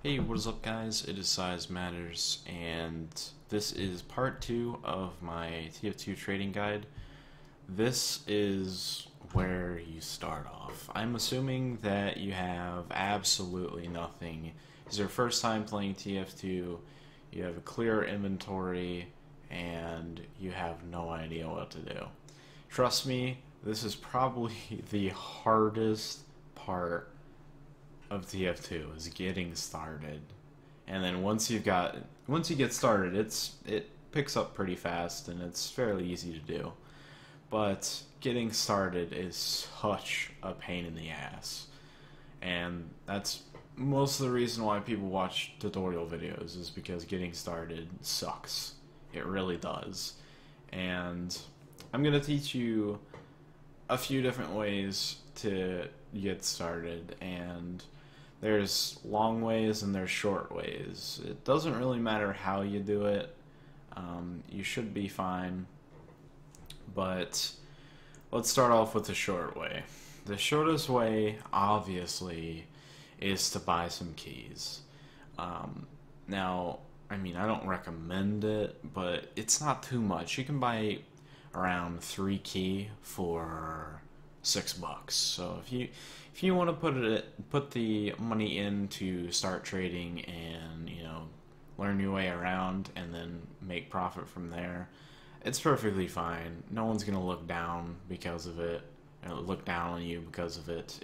Hey, what is up, guys? It is Size Matters, and this is part 2 of my TF2 trading guide. This is where you start off. I'm assuming that you have absolutely nothing. It's your first time playing TF2, you have a clear inventory, and you have no idea what to do. Trust me, this is probably the hardest part of TF2 is getting started. And then once you get started, it picks up pretty fast and it's fairly easy to do. But getting started is such a pain in the ass. And that's most of the reason why people watch tutorial videos is because getting started sucks. It really does. And I'm going to teach you a few different ways to get started, and there's long ways and there's short ways. It doesn't really matter how you do it. You should be fine. But let's start off with the short way. The shortest way, obviously, is to buy some keys. Now, I mean, I don't recommend it, but it's not too much. You can buy around 3 key for $6. So if you want to put the money in to start trading and learn your way around and then make profit from there, it's perfectly fine. No one's gonna look down because of it, or look down on you because of it.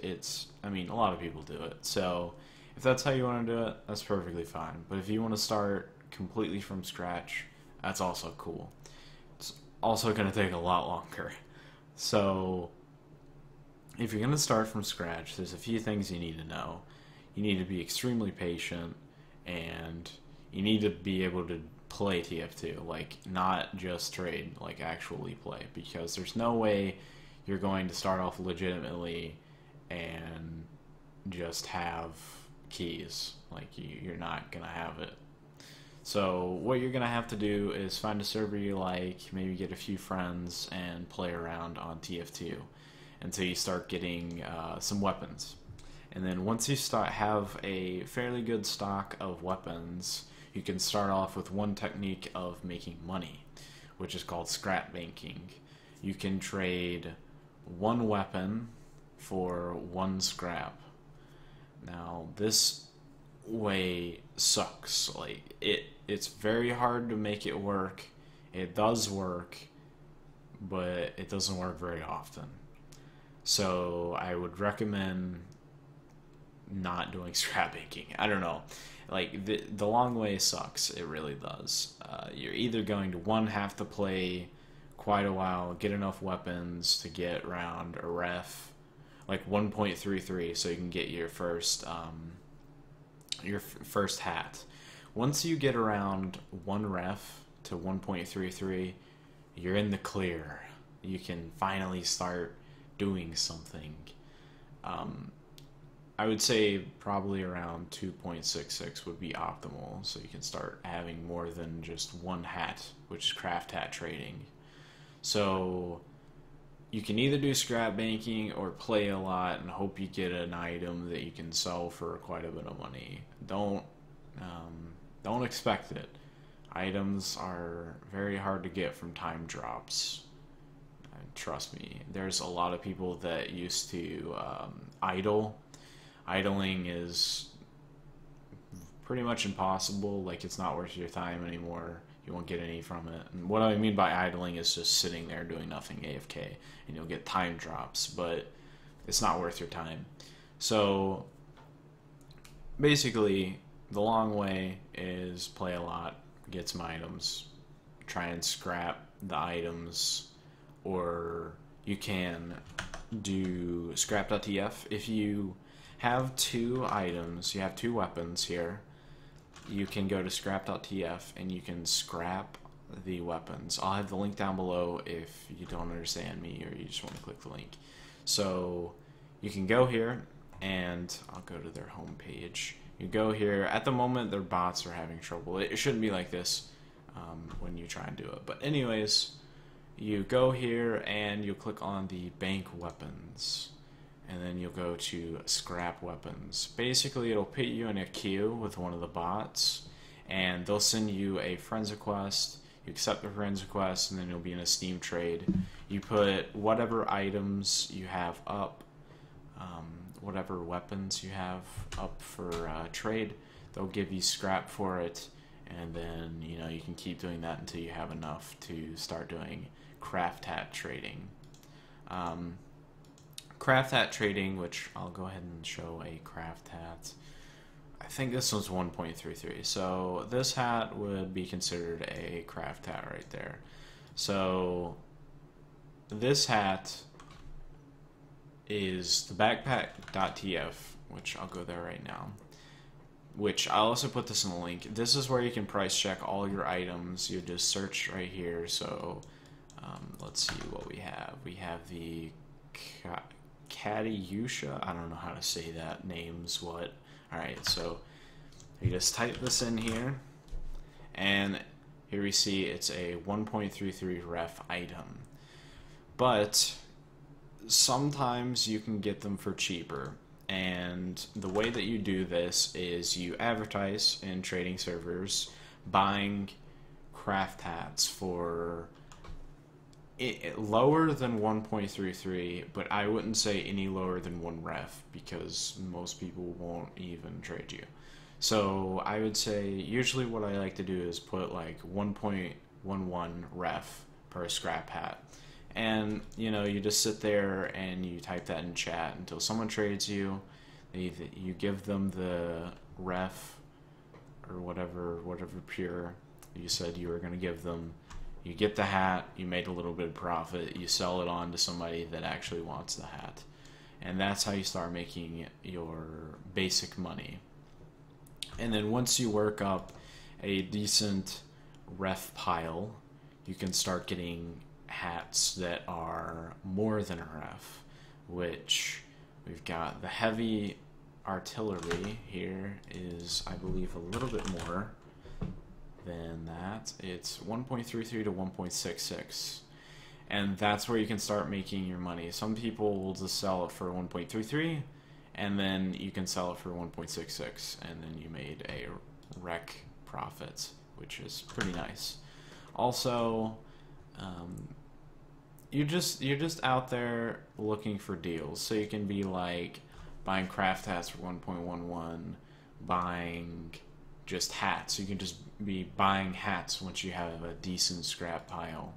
I mean, a lot of people do it. So if that's how you want to do it, that's perfectly fine. But if you want to start completely from scratch, that's also cool. It's also gonna take a lot longer. So if you're going to start from scratch, there's a few things you need to know. You need to be extremely patient, and you need to be able to play TF2, like not just trade, like actually play, because there's no way you're going to start off legitimately and just have keys. Like you're not going to have it. So what you're going to have to do is find a server you like, maybe get a few friends, and play around on TF2 until you start getting some weapons. And then once you have a fairly good stock of weapons, you can start off with one technique of making money, which is called scrap banking. You can trade one weapon for one scrap. Now this way sucks. Like it's very hard to make it work. It does work, but it doesn't work very often. So I would recommend not doing scrap banking. I don't know. Like the long way sucks. It really does. You're either going to have to play quite a while, get enough weapons to get around a ref, like 1.33, so you can get your first hat. Once you get around one ref to 1.33, you're in the clear. You can finally start doing something. I would say probably around 2.66 would be optimal, so you can start having more than just one hat, which is craft hat trading. So you can either do scrap banking or play a lot and hope you get an item that you can sell for quite a bit of money. Don't expect it. Items are very hard to get from time drops. Trust me, there's a lot of people that used to idle. Idling is pretty much impossible. Like, it's not worth your time anymore. You won't get any from it. And what I mean by idling is just sitting there doing nothing, AFK, and you'll get time drops, but it's not worth your time. So basically, the long way is play a lot, get some items, try and scrap the items, or you can do scrap.tf. If you have 2 items, you have 2 weapons here, you can go to scrap.tf and you can scrap the weapons. I'll have the link down below if you don't understand me or you just want to click the link. So you can go here, and I'll go to their home page. You go here. At the moment, their bots are having trouble. It shouldn't be like this when you try and do it. But anyways, you go here and you click on the bank weapons, and then you'll go to scrap weapons. Basically, it'll put you in a queue with one of the bots, and they'll send you a friends request. You accept the friends request, and then you'll be in a Steam trade. You put whatever items you have up, whatever weapons you have up for trade. They'll give you scrap for it, and then you can keep doing that until you have enough to start doing craft hat trading. Craft hat trading, which I'll go ahead and show a craft hat. I think this one's 1.33, so this hat would be considered a craft hat right there. So this hat is the backpack.tf, which I'll go there right now, which I'll also put this in the link. This is where you can price check all your items. You just search right here. So let's see what we have. We have the Katyusha. I don't know how to say that. Name's what? Alright, so you just type this in here, and here we see it's a 1.33 ref item. But sometimes you can get them for cheaper, and the way that you do this is you advertise in trading servers buying craft hats for lower than 1.33, but I wouldn't say any lower than 1 ref, because most people won't even trade you. So I would say usually what I like to do is put like 1.11 ref per scrap hat. And you just sit there and you type that in chat until someone trades you. You give them the ref or whatever pure you said you were going to give them. You get the hat, you made a little bit of profit, you sell it on to somebody that actually wants the hat. And that's how you start making your basic money. And then once you work up a decent ref pile, you can start getting hats that are more than a ref, which we've got the heavy artillery here is, I believe, a little bit more than that. It's 1.33 to 1.66, and that's where you can start making your money. Some people will just sell it for 1.33, and then you can sell it for 1.66, and then you made a wreck profit, which is pretty nice. Also, you're just out there looking for deals, so you can be like buying craft hats for 1.11, buying just hats. You can just be buying hats once you have a decent scrap pile.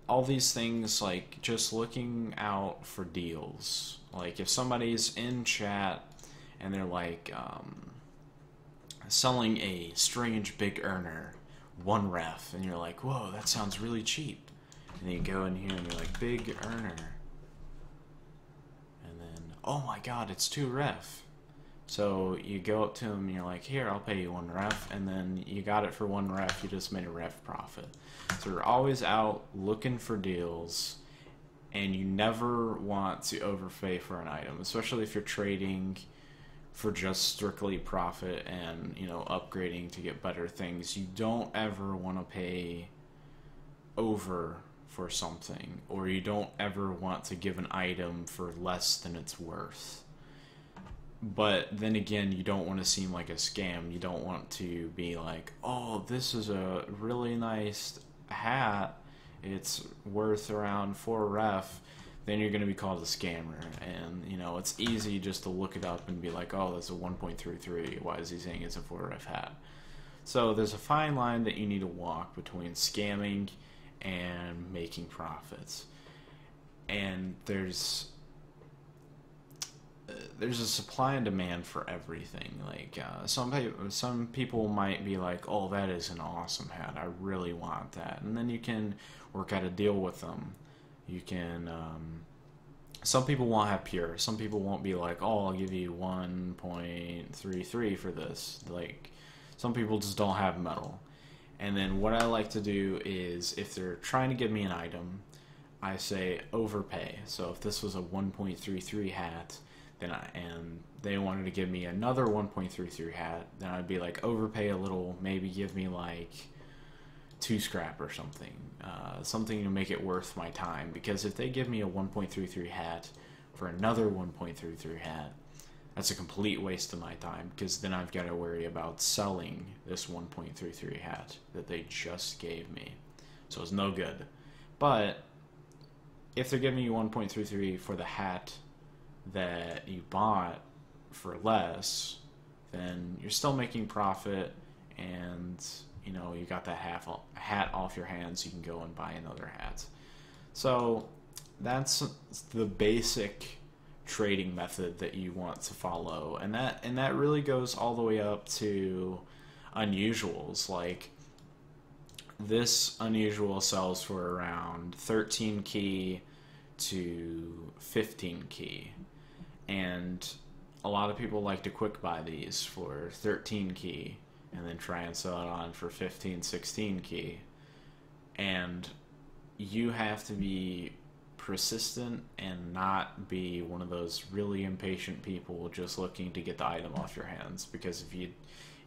All these things, like just looking out for deals. Like if somebody's in chat and they're like selling a strange big earner, 1 ref, and you're like, whoa, that sounds really cheap. And then you go in here and you're like, big earner. And then, oh my god, it's 2 ref. So you go up to them and you're like, here, I'll pay you 1 ref. And then you got it for 1 ref, you just made a ref profit. So you're always out looking for deals, and you never want to overpay for an item, especially if you're trading for just strictly profit and upgrading to get better things. You don't ever want to pay over for something, or you don't ever want to give an item for less than it's worth. But then again, you don't want to seem like a scam. You don't want to be like, oh, this is a really nice hat, it's worth around 4 ref. Then you're going to be called a scammer. And it's easy just to look it up and be like, oh, that's a 1.33, why is he saying it's a 4 ref hat? So there's a fine line that you need to walk between scamming and making profits. And there's a supply and demand for everything. Like some people might be like, oh, that is an awesome hat, I really want that. And then you can work out a deal with them. You can some people won't have pure. Some people won't be like, oh, I'll give you 1.33 for this. Like, some people just don't have metal. And then what I like to do is, if they're trying to give me an item, I say overpay. So if this was a 1.33 hat, and they wanted to give me another 1.33 hat, then I'd be like, overpay a little, maybe give me like 2 scrap or something, something to make it worth my time. Because if they give me a 1.33 hat for another 1.33 hat. That's a complete waste of my time, because then I've got to worry about selling this 1.33 hat that they just gave me. So it's no good. But if they're giving you 1.33 for the hat that you bought for less, then you're still making profit, and you know, you got that hat off your hands. You can go and buy another hat. So that's the basic trading method that you want to follow, and that really goes all the way up to unusuals. Like this unusual sells for around 13 key to 15 key, and a lot of people like to quick buy these for 13 key and then try and sell it on for 15, 16 key. And you have to be persistent and not be one of those really impatient people just looking to get the item off your hands, because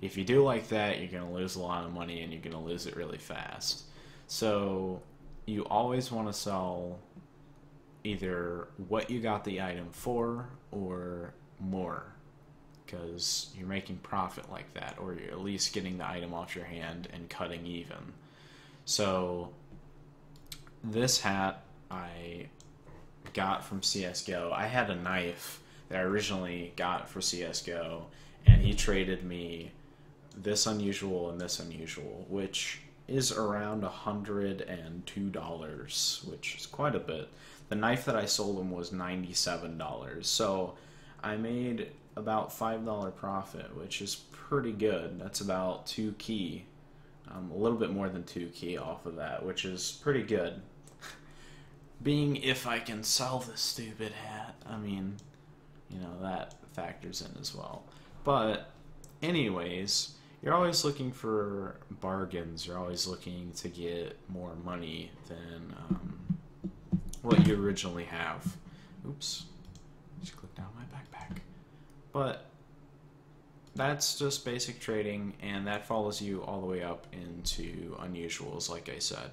if you do like that, you're going to lose a lot of money and you're going to lose it really fast. So you always want to sell either what you got the item for or more, because you're making profit like that, or you're at least getting the item off your hand and cutting even. So this hat I got from CSGO. I had a knife that I originally got for CSGO, and he traded me this unusual and this unusual, which is around $102, which is quite a bit. The knife that I sold him was $97, so I made about $5 profit, which is pretty good. That's about 2 key, a little bit more than 2 key off of that, which is pretty good. Being if I can sell this stupid hat, I mean, you know, that factors in as well. But anyways, you're always looking for bargains. You're always looking to get more money than what you originally have. Oops, just clicked down my backpack. But that's just basic trading, and that follows you all the way up into unusuals, like I said.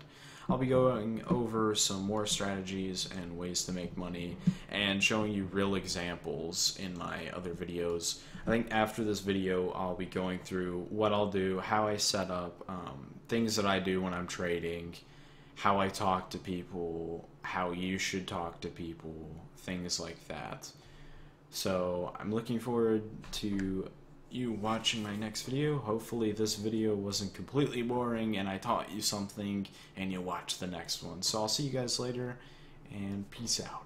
I'll be going over some more strategies and ways to make money and showing you real examples in my other videos. I think after this video, I'll be going through what I'll do, how I set up, things that I do when I'm trading, how I talk to people, how you should talk to people, things like that. So I'm looking forward to you watching my next video. Hopefully this video wasn't completely boring and I taught you something and you'll watch the next one. So I'll see you guys later, and peace out.